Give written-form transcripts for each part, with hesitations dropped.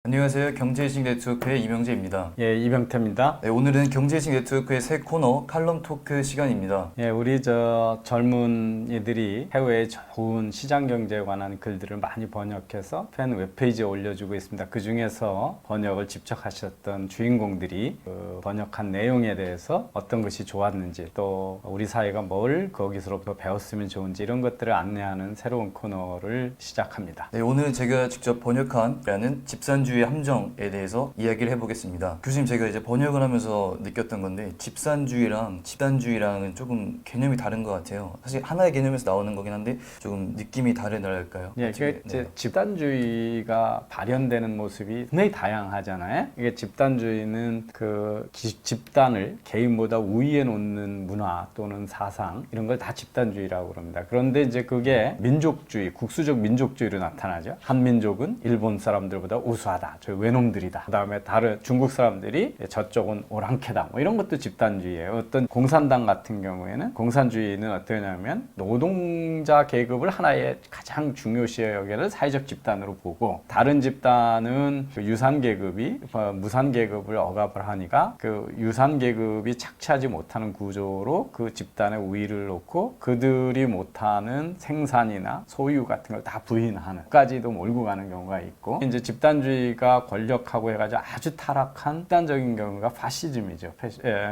안녕하세요. 경제의식 네트워크의 이명재입니다. 예, 이병태입니다. 네, 오늘은 경제의식 네트워크의 새 코너 칼럼 토크 시간입니다. 예, 우리 젊은이들이 해외의 좋은 시장 경제에 관한 글들을 많이 번역해서 팬 웹페이지에 올려주고 있습니다. 그 중에서 번역을 직접 하셨던 주인공들이 그 번역한 내용에 대해서 어떤 것이 좋았는지, 또 우리 사회가 뭘 거기서부터 배웠으면 좋은지 이런 것들을 안내하는 새로운 코너를 시작합니다. 네, 오늘은 제가 직접 번역한 라는 집산주의 함정에 대해서 이야기를 해보겠습니다. 교수님, 제가 이제 번역을 하면서 느꼈던 건데 집산주의랑 집단주의랑은 조금 개념이 다른 것 같아요. 사실 하나의 개념에서 나오는 거긴 한데 조금 느낌이 다르달까요? 예, 이게 이제 집단주의가 발현되는 모습이 굉장히 다양하잖아요. 이게 집단주의는 그 집단을 개인보다 우위에 놓는 문화 또는 사상 이런 걸 다 집단주의라고 그럽니다. 그런데 이제 그게 민족주의, 국수적 민족주의로 나타나죠. 한 민족은 일본 사람들보다 우수하다, 저 외놈들이다. 그다음에 다른 중국 사람들이 저쪽은 오랑캐다. 뭐 이런 것도 집단주의예요. 어떤 공산당 같은 경우에는 공산주의는 어떠냐면 노동자 계급을 하나의 가장 중요시 여기는 사회적 집단으로 보고, 다른 집단은 그 유산 계급이 무산 계급을 억압을 하니까 그 유산 계급이 착취하지 못하는 구조로 그 집단의 우위를 놓고 그들이 못하는 생산이나 소유 같은 걸 다 부인하는까지도 몰고 가는 경우가 있고, 이제 집단주의가 권력하고 해가지고 아주 타락한 극단적인 경우가 파시즘이죠.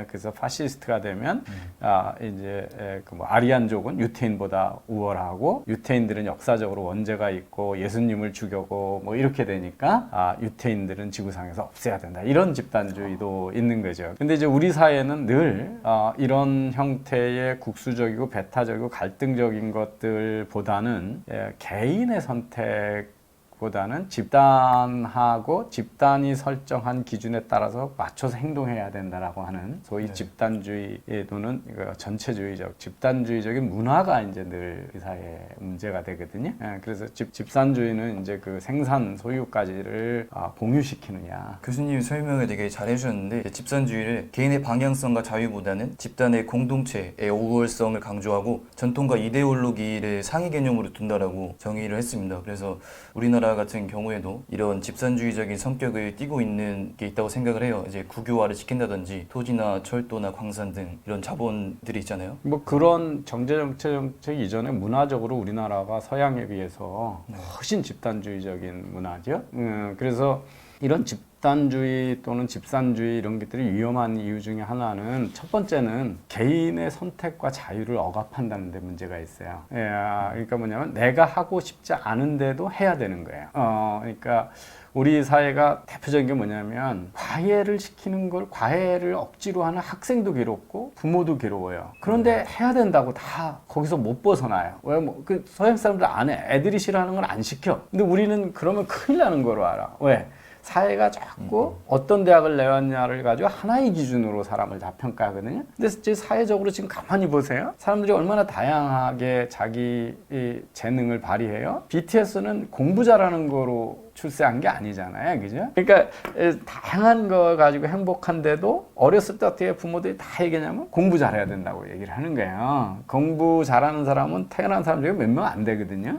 그래서 파시스트가 되면 이제 그 뭐 아리안족은 유태인보다 우월하고 유태인들은 역사적으로 원죄가 있고 예수님을 죽여고 뭐 이렇게 되니까 유태인들은 지구상에서 없애야 된다, 이런 집단주의도 있는 거죠. 근데 이제 우리 사회는 늘 이런 형태의 국수적이고 배타적이고 갈등적인 것들보다는 개인의 선택보다는 집단하고 집단이 설정한 기준에 따라서 맞춰서 행동해야 된다라고 하는 소위 집단주의 또는 전체주의적 집단주의적인 문화가 이제 늘 이 사회에 문제가 되거든요. 그래서 집산주의는 이제 그 생산 소유까지를 공유시키느냐. 교수님 설명을 되게 잘 해주셨는데, 집산주의를 개인의 방향성과 자유보다는 집단의 공동체의 우월성을 강조하고 전통과 이데올로기를 상위 개념으로 둔다라고 정의를 했습니다. 그래서 우리나라 같은 경우에도 이런 집산주의적인 성격을 띠고 있는 게 있다고 생각을 해요. 이제 국유화를 시킨다든지 토지나 철도나 광산 등 이런 자본들이 있잖아요. 뭐 그런 정책 이전에 문화적으로 우리나라가 서양에 비해서 훨씬 집단주의적인 문화죠. 그래서 이런 집단주의 또는 집산주의 이런 것들이 위험한 이유 중에 하나는, 첫 번째는 개인의 선택과 자유를 억압한다는 데 문제가 있어요. 그러니까 뭐냐면 내가 하고 싶지 않은데도 해야 되는 거예요. 그러니까 우리 사회가 대표적인 게 뭐냐면 과외를 시키는 걸, 과외를 억지로 하는 학생도 괴롭고 부모도 괴로워요. 그런데 해야 된다고 다 거기서 못 벗어나요. 왜? 그 서양 사람들 안 해. 애들이 싫어하는 걸 안 시켜. 근데 우리는 그러면 큰일 나는 거로 알아. 왜? 사회가 자꾸 어떤 대학을 내왔냐를 가지고 하나의 기준으로 사람을 다 평가하거든요. 근데 사회적으로 지금 가만히 보세요. 사람들이 얼마나 다양하게 자기 재능을 발휘해요. BTS는 공부 잘하는 거로 출세한 게 아니잖아요. 그죠? 그러니까 다양한 거 가지고 행복한데도 어렸을 때 어떻게 부모들이 다 얘기냐면 공부 잘해야 된다고 얘기를 하는 거예요. 공부 잘하는 사람은 태어난 사람 중에 몇 명 안 되거든요.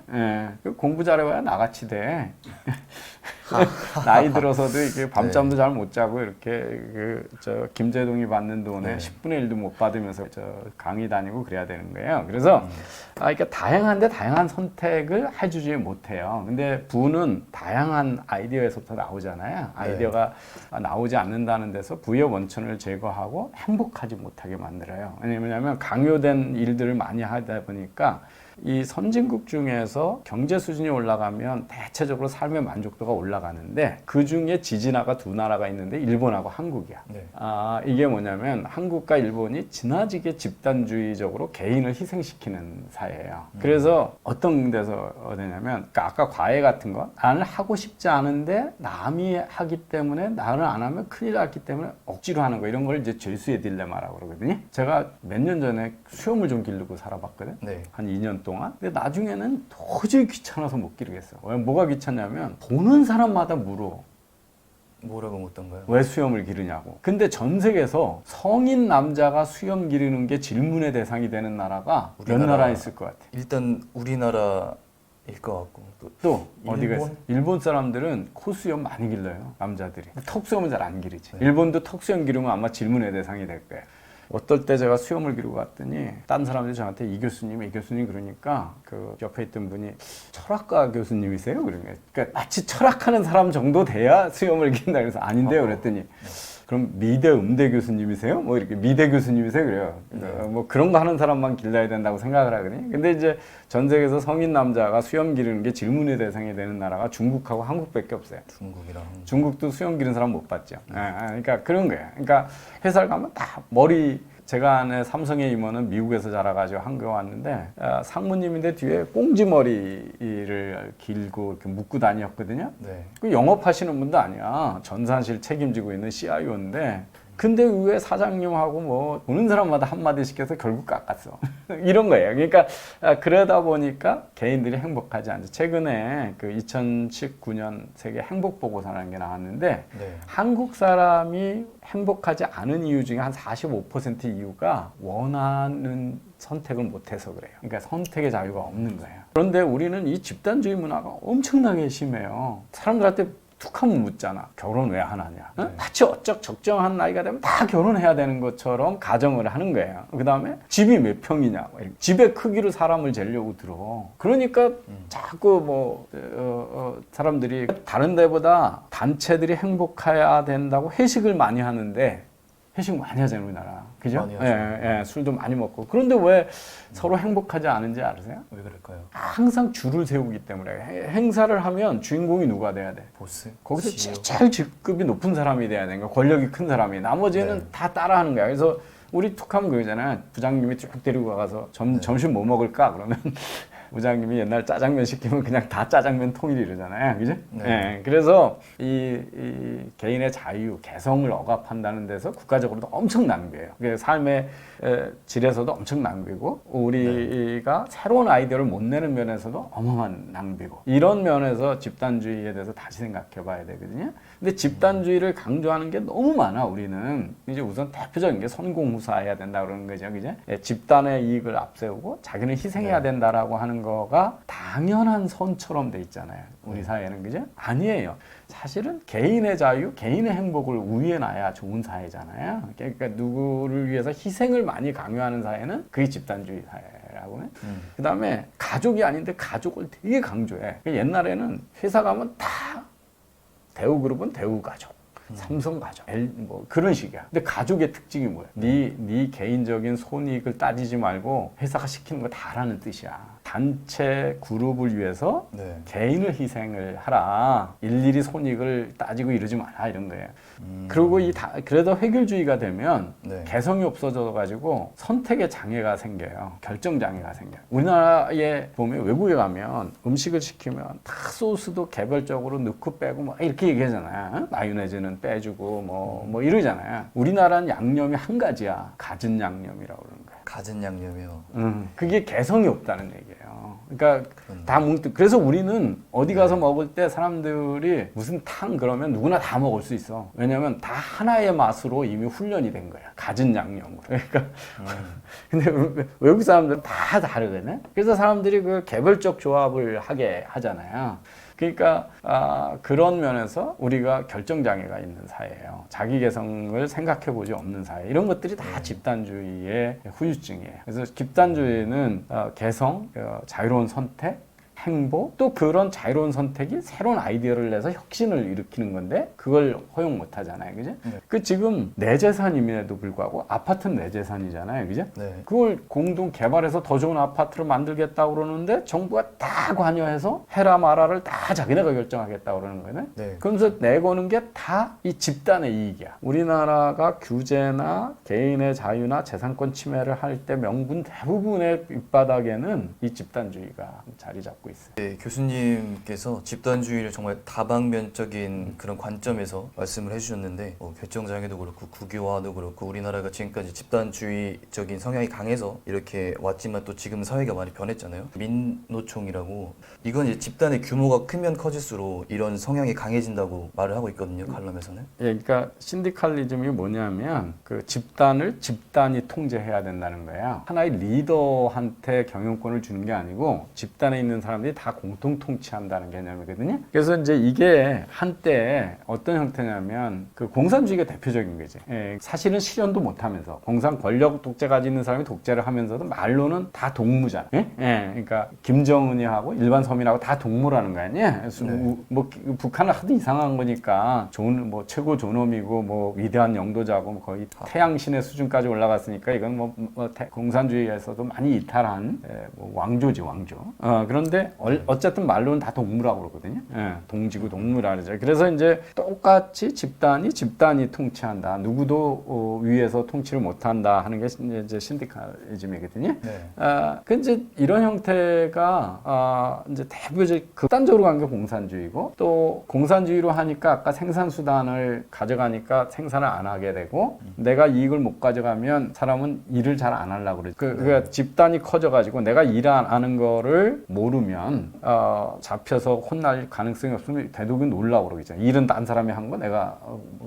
공부 잘해봐야 나같이 돼. 나이 들어서도 이게 밤잠도 잘 못 자고 이렇게 김재동이 받는 돈에 10분의 1도 못 받으면서 강의 다니고 그래야 되는 거예요. 그래서 그러니까 다양한데 다양한 선택을 해주지 못해요. 근데 부는 다양한 아이디어에서부터 나오잖아요. 아이디어가 나오지 않는다는 데서 부의 원천을 제거하고 행복하지 못하게 만들어요. 왜냐면 강요된 일들을 많이 하다 보니까 이 선진국 중에서 경제 수준이 올라가면 대체적으로 삶의 만족도가 올라가는데, 그 중에 지진화가 두 나라가 있는데 일본하고 한국이야. 이게 뭐냐면 한국과 일본이 지나치게 집단주의적으로 개인을 희생시키는 사회예요. 그래서 어떤 데서 되냐면, 그러니까 아까 과외 같은 거, 나는 하고 싶지 않은데 남이 하기 때문에 나는 안 하면 큰일 났기 때문에 억지로 하는 거, 이런 걸 이제 죄수의 딜레마라고 그러거든요. 제가 몇 년 전에 수염을 좀 기르고 살아봤거든. 한 2년 동안. 근데 나중에는 도저히 귀찮아서 못 기르겠어. 뭐가 귀찮냐면 보는 사람마다 물어. 뭐라고 묻던가요? 왜 수염을 기르냐고. 근데 전 세계에서 성인 남자가 수염 기르는 게 질문의 대상이 되는 나라가 몇 나라 있을 것 같아? 일단 우리나라 것 같고 또 어디가 있어? 일본? 일본 사람들은 코수염 많이 길러요. 남자들이. 턱수염은 잘 안 기르지. 일본도 턱수염 기르면 아마 질문의 대상이 될 거예요. 어떨 때 제가 수염을 기르고 갔더니 딴 사람들이 저한테 이 교수님 그러니까 그 옆에 있던 분이 철학과 교수님이세요? 그러니까 마치 철학하는 사람 정도 돼야 수염을 기른다 그래서 아닌데요. 그랬더니 그럼 미대 음대 교수님이세요? 뭐 이렇게 미대 교수님이세요? 그래요. 뭐 그런 거 하는 사람만 길러야 된다고 생각을 하거든요. 근데 이제 전 세계에서 성인 남자가 수염 기르는 게 질문의 대상이 되는 나라가 중국하고 한국밖에 없어요. 중국도 수염 기르는 사람 못 봤죠. 그러니까 그런 거예요. 그러니까 회사를 가면 다 머리 제가 아는 삼성의 임원은 미국에서 자라가지고 한국에 왔는데 상무님인데 뒤에 꽁지머리를 길고 이렇게 묶고 다녔거든요. 네. 그 영업하시는 분도 아니야. 전산실 책임지고 있는 CIO인데 근데 왜 사장님하고 뭐 보는 사람마다 한마디 시켜서 결국 깎았어. 이런 거예요. 그러니까 그러다 보니까 개인들이 행복하지 않죠. 최근에 그 2019년 세계 행복보고서라는 게 나왔는데 네. 한국 사람이 행복하지 않은 이유 중에 한 45% 이유가 원하는 선택을 못해서 그래요. 그러니까 선택의 자유가 없는 거예요. 그런데 우리는 이 집단주의 문화가 엄청나게 심해요. 사람들한테 툭 하면 묻잖아. 결혼 왜 안 하냐? 네. 마치 어쩌 적정한 나이가 되면 다 결혼해야 되는 것처럼 가정을 하는 거예요. 그 다음에 집이 몇 평이냐? 집의 크기로 사람을 재려고 들어. 그러니까 자꾸 뭐 사람들이 다른 데보다 단체들이 행복해야 된다고 회식을 많이 하는데 회식 많이 하잖아요, 우리나라. 그죠? 많이 하죠. 술도 많이 먹고. 그런데 왜 서로 행복하지 않은지 아세요? 왜 그럴까요? 항상 줄을 세우기 때문에. 행사를 하면 주인공이 누가 돼야 돼? 보스? 거기서 CEO? 제일 직급이 높은 사람이 돼야 되는 거야. 권력이 큰 사람이. 나머지는 네. 다 따라하는 거야. 그래서 우리 툭하면 그러잖아요. 부장님이 쭉 데리고 가서 점심 뭐 먹을까? 그러면 부장님이 옛날 짜장면 시키면 그냥 다 짜장면 통일 이러잖아요. 그죠? 네. 그래서 이 개인의 자유, 개성을 억압한다는 데서 국가적으로도 엄청 낭비예요. 삶의 질에서도 엄청 낭비고 우리가 새로운 아이디어를 못 내는 면에서도 어마어마한 낭비고 이런 면에서 집단주의에 대해서 다시 생각해 봐야 되거든요. 근데 집단주의를 강조하는 게 너무 많아. 우리는 이제 우선 대표적인 게 선공후사해야 된다 그러는 거죠. 그죠? 집단의 이익을 앞세우고 자기는 희생해야 된다라고 하는 거가 당연한 선처럼 돼 있잖아요. 우리 사회는. 그죠? 아니에요. 사실은 개인의 자유, 개인의 행복을 우위에 놔야 좋은 사회잖아요. 그러니까 누구를 위해서 희생을 많이 강요하는 사회는 그게 집단주의 사회라고는. 그 다음에 가족이 아닌데 가족을 되게 강조해. 옛날에는 회사 가면 다 대우그룹은 대우가족. 삼성가족, 뭐 그런 식이야. 근데 가족의 특징이 뭐야? 네 개인적인 손익을 따지지 말고 회사가 시키는 거 다 하라는 뜻이야. 단체 그룹을 위해서 네. 개인을 희생을 하라. 일일이 손익을 따지고 이러지 마라 이런 거예요. 그리고 그래도 획일주의가 되면 네. 개성이 없어져 가지고 선택의 장애가 생겨요. 결정 장애가 생겨요. 우리나라에 보면 외국에 가면 음식을 시키면 다 소스도 개별적으로 넣고 빼고 뭐 이렇게 얘기하잖아요. 마요네즈는 빼주고 뭐 이러잖아요. 우리나라는 양념이 한 가지야. 갖은 양념이라고 그러는 거예요. 갖은 양념이요. 그게 개성이 없다는 얘기예요. 그러니까 다 뭉뚱. 그래서 우리는 어디 가서 먹을 때 사람들이 무슨 탕 그러면 누구나 다 먹을 수 있어. 왜냐면 다 하나의 맛으로 이미 훈련이 된 거야. 갖은 양념으로. 그러니까 근데 외국 사람들은 다 다르거든. 그래서 사람들이 그 개별적 조합을 하게 하잖아요. 그러니까 그런 면에서 우리가 결정장애가 있는 사회예요. 자기 개성을 생각해보지 없는 사회. 이런 것들이 다 집단주의의 후유증이에요. 그래서 집단주의는 개성, 자유로운 선택, 행복, 또 그런 자유로운 선택이 새로운 아이디어를 내서 혁신을 일으키는 건데 그걸 허용 못 하잖아요. 그죠? 그 지금 내 재산임에도 불구하고 아파트는 내 재산이잖아요. 그죠? 네. 그걸 공동 개발해서 더 좋은 아파트를 만들겠다고 그러는데 정부가 다 관여해서 해라 마라를 다 자기네가 결정하겠다고 그러는 거네. 네. 그러면서 내거는 게 다 이 집단의 이익이야. 우리나라가 규제나 개인의 자유나 재산권 침해를 할 때 명분 대부분의 밑바닥에는 이 집단주의가 자리 잡고 있어요. 네, 교수님께서 집단주의를 정말 다방면적인 그런 관점에서 말씀을 해주셨는데 결정장애도 그렇고 국유화도 그렇고 우리나라가 지금까지 집단주의적인 성향이 강해서 이렇게 왔지만 또 지금 사회가 많이 변했잖아요. 민노총이라고 이건 이제 집단의 규모가 크면 커질수록 이런 성향이 강해진다고 말을 하고 있거든요. 칼럼에서는. 예, 그러니까 신디칼리즘이 뭐냐면 그 집단을 집단이 통제해야 된다는 거예요. 하나의 리더한테 경영권을 주는 게 아니고 집단에 있는 사람 사람들이 다 공통 통치한다는 개념이거든요. 그래서 이제 이게 한때 어떤 형태냐면 그 공산주의가 대표적인 거지. 예, 사실은 실현도 못하면서 공산 권력 독재 가지고 있는 사람이 독재를 하면서도 말로는 다 동무잖아. 예? 예, 그러니까 김정은이 하고 일반 서민하고 다 동무라는 거 아니야? 뭐 북한은 하도 이상한 거니까 뭐 최고 존엄이고 뭐 위대한 영도자고 뭐 거의 태양신의 수준까지 올라갔으니까 이건 뭐 공산주의에서도 많이 이탈한 뭐 왕조지 왕조. 그런데 어쨌든 말로는 다 동무라고 그러거든요. 예, 동지고 동무라 그러죠. 그래서 이제 똑같이 집단이 통치한다. 누구도 위에서 통치를 못한다 하는 게 이제 신디칼리즘이거든요. 네. 그 이제 이런 형태가 이제 대부분 극단적으로 간 게 공산주의고 또 공산주의로 하니까 아까 생산수단을 가져가니까 생산을 안 하게 되고 내가 이익을 못 가져가면 사람은 일을 잘 안 하려고 그러죠. 그러니까 집단이 커져가지고 내가 일 안 하는 거를 모르면 잡혀서 혼날 가능성이 없으면 대부분 놀라고 그러겠죠. 일은 딴 사람이 한 거 내가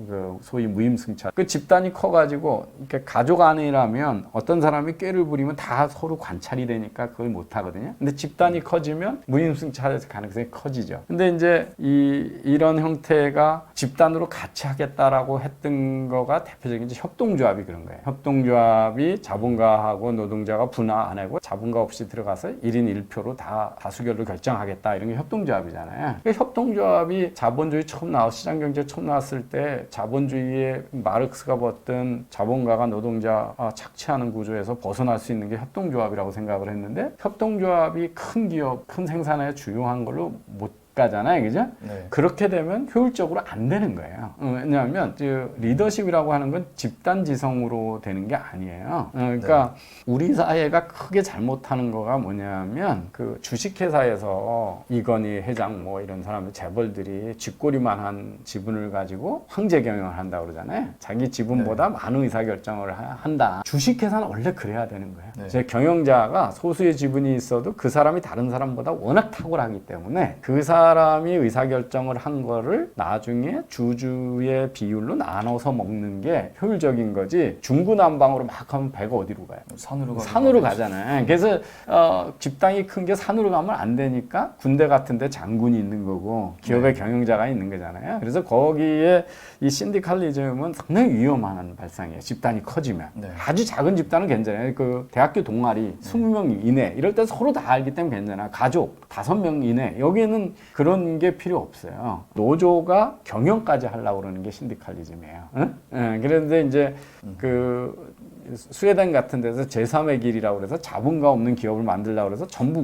그 소위 무임승차. 그 집단이 커가지고 이렇게 가족 안이라면 어떤 사람이 꾀를 부리면 다 서로 관찰이 되니까 그걸 못 하거든요. 근데 집단이 커지면 무임승차할 가능성이 커지죠. 근데 이제 이런 형태가 집단으로 같이 하겠다라고 했던 거가 대표적인 이제 협동조합이 그런 거예요. 협동조합이 자본가하고 노동자가 분화 안 하고 자본가 없이 들어가서 1인 1표로 다 다수결로 결정하겠다 이런 게 협동조합이잖아요. 그러니까 협동조합이 자본주의 시장경제 처음 나왔을 때 자본주의의 마르크스가 봤던 자본가가 노동자 착취하는 구조에서 벗어날 수 있는 게 협동조합이라고 생각을 했는데 협동조합이 큰 기업, 큰 생산에 주요한 걸로 못 가잖아요, 그죠? 네. 그렇게 되면 효율적으로 안 되는 거예요. 왜냐하면 리더십이라고 하는 건 집단지성으로 되는 게 아니에요. 그러니까 우리 사회가 크게 잘못하는 거가 뭐냐면 그 주식회사에서 이건희 회장 뭐 이런 사람들 재벌들이 쥐꼬리만한 지분을 가지고 황제 경영을 한다고 그러잖아요. 자기 지분보다 많은 의사결정을 한다. 주식회사는 원래 그래야 되는 거예요. 네. 제 경영자가 소수의 지분이 있어도 그 사람이 다른 사람보다 워낙 탁월하기 때문에 그 사람이 의사결정을 한 거를 나중에 주주의 비율로 나눠서 먹는 게 효율적인 거지 중구난방으로 막 하면 배가 어디로 가요? 산으로 가잖아요. 그래서 집단이 큰 게 산으로 가면 안 되니까 군대 같은 데 장군이 있는 거고 기업의 경영자가 있는 거잖아요. 그래서 거기에 이 신디칼리즘은 상당히 위험한 발상이에요. 집단이 커지면. 아주 작은 집단은 괜찮아요. 그 대학교 동아리 20명 이내 이럴 때 서로 다 알기 때문에 괜찮아. 가족 5명 이내 여기에는 그런 게 필요 없어요. 노조가 경영까지 하려고 그러는 게 신디칼리즘이에요. 응? 그런데 이제 그 스웨덴 같은 데서 제3의 길이라고 그래서 자본가 없는 기업을 만들려고 그래서 전부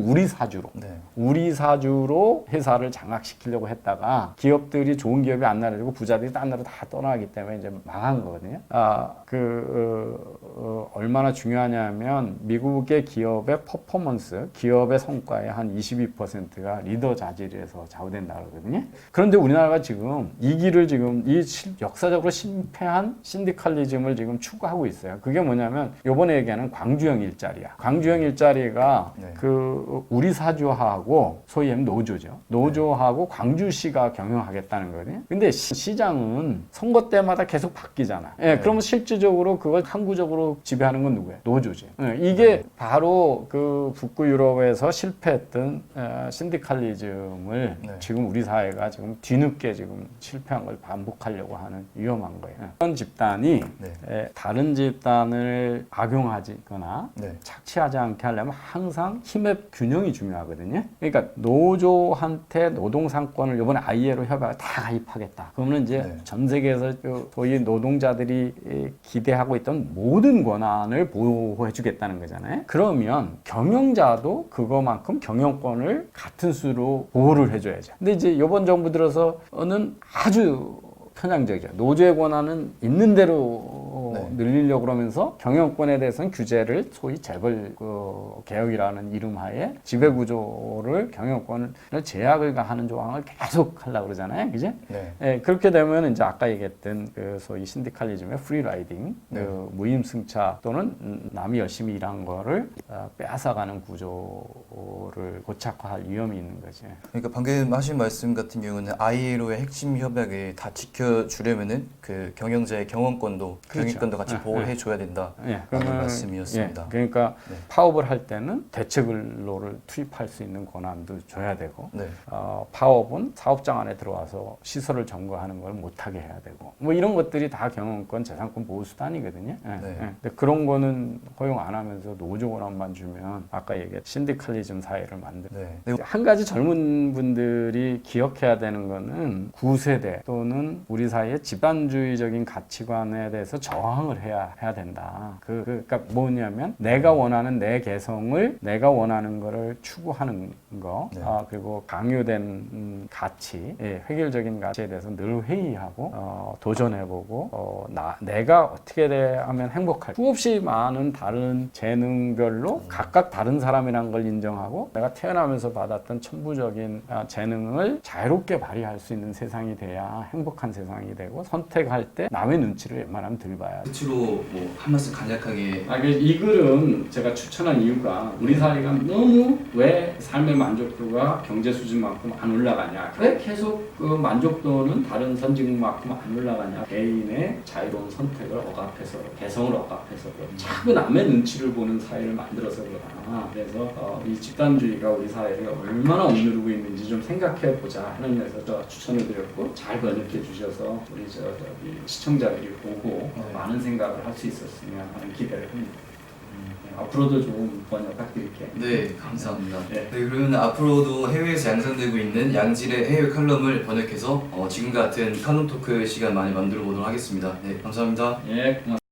우리 사주로 회사를 장악시키려고 했다가 기업들이 좋은 기업이 안 나려고 부자들이 딴 나라로 다 떠나기 때문에 이제 망한 거거든요. 얼마나 중요하냐면 미국의 기업의 퍼포먼스, 기업의 성과의 한 22%가 리더 자질에서 좌우된다 그러거든요. 그런데 우리나라가 지금 이 길을 지금 역사적으로 실패한 신디칼리즘을 지금 추구하고 있어요. 그게 뭐냐면 요번에 얘기하는 광주형 일자리야. 광주형 일자리가 그 우리 사주하고 소위 하면 노조죠. 노조하고 광주시가 경영하겠다는 거거든요. 근데 시장은 선거 때마다 계속 바뀌잖아. 그러면 실질적으로 그걸 항구적으로 지배하는 건 누구예요? 노조지. 이게 바로 그 북구 유럽에서 실패했던 신디칼리즘을 지금 우리 사회가 지금 뒤늦게 지금 실패한 걸 반복하려고 하는 위험한 거예요. 어떤 집단이 다른 집단을 악용하거나 착취하지 않게 하려면 항상 힘의 균형이 중요하거든요. 그러니까 노조한테 노동상권을 이번에 ILO 협약을 다 가입하겠다. 그러면 이제 전 세계에서 소위 노동자들이 기대하고 있던 모든 권한을 보호해 주겠다는 거잖아요. 그러면 경영자도 그거만큼 경영권을 같은 수로 보호를 해줘야죠. 근데 이제 이번 정부 들어서는 아주 편향적이죠. 노조의 권한은 있는 대로 늘리려고 그러면서 경영권에 대해서는 규제를 소위 재벌 개혁이라는 이름하에 지배구조를 경영권을 제약을 가하는 조항을 계속 하려고 그러잖아요. 그죠? 그렇게 되면 이제 아까 얘기했던 그 소위 신디칼리즘의 프리라이딩, 그 무임승차 또는 남이 열심히 일한 거를 빼앗아가는 구조를 고착화할 위험이 있는 거죠. 그러니까 방금 하신 말씀 같은 경우는 ILO의 핵심 협약을 다 지켜주려면은 그 경영자의 경영권도 같이 보호해 줘야 된다. 예, 라는 말씀이었습니다. 예, 그러니까 네. 파업을 할 때는 대책근로를 투입할 수 있는 권한도 줘야 되고 네. 파업은 사업장 안에 들어와서 시설을 점거하는 걸 못하게 해야 되고 뭐 이런 것들이 다 경영권 재산권 보호 수단이거든요. 예, 네. 예. 근데 그런 거는 허용 안 하면서 노조 권한만 주면 아까 얘기한 신디칼리즘 사회를 만들. 네. 한 가지 젊은 분들이 기억해야 되는 거는 9세대 또는 우리 사회의 집단주의적인 가치관에 대해서 저항을 해야 된다. 그러니까 뭐냐면 내가 원하는 내 개성을 내가 원하는 거를 추구하는 거 네. 그리고 강요된 가치, 획일적인 가치에 대해서 늘 회의하고 도전해보고 내가 어떻게 하면 행복할까. 수없이 많은 다른 재능별로 각각 다른 사람이라는 걸 인정하고 내가 태어나면서 받았던 천부적인 재능을 자유롭게 발휘할 수 있는 세상이 돼야 행복한 세상이 되고 선택할 때 남의 눈치를 웬만하면 덜 봐야 돼. 끝으로 뭐 한 말씀 간략하게. 이 글은 제가 추천한 이유가 우리 사회가 너무 왜 삶의 만족도가 경제 수준만큼 안 올라가냐, 왜 계속 그 만족도는 다른 선진국만큼 안 올라가냐, 개인의 자유로운 선택을 억압해서 개성을 억압해서 자꾸 남의 눈치를 보는 사회를 만들어서 그러나. 그래서 이 집단주의가 우리 사회를 얼마나 억누르고 있는지 좀 생각해 보자 하는 데서 추천을 드렸고 잘 번역해 주셔서 우리 시청자들이 보고 많은 생각을 할 수 있었으면 하는 기대를 합니다. 앞으로도 좋은 번역 부탁드릴게요. 네, 감사합니다. 네. 네, 그러면 앞으로도 해외에서 양산되고 있는 양질의 해외 칼럼을 번역해서 지금 같은 칼럼 토크 시간 많이 만들어 보도록 하겠습니다. 네, 감사합니다. 예, 고맙습니다.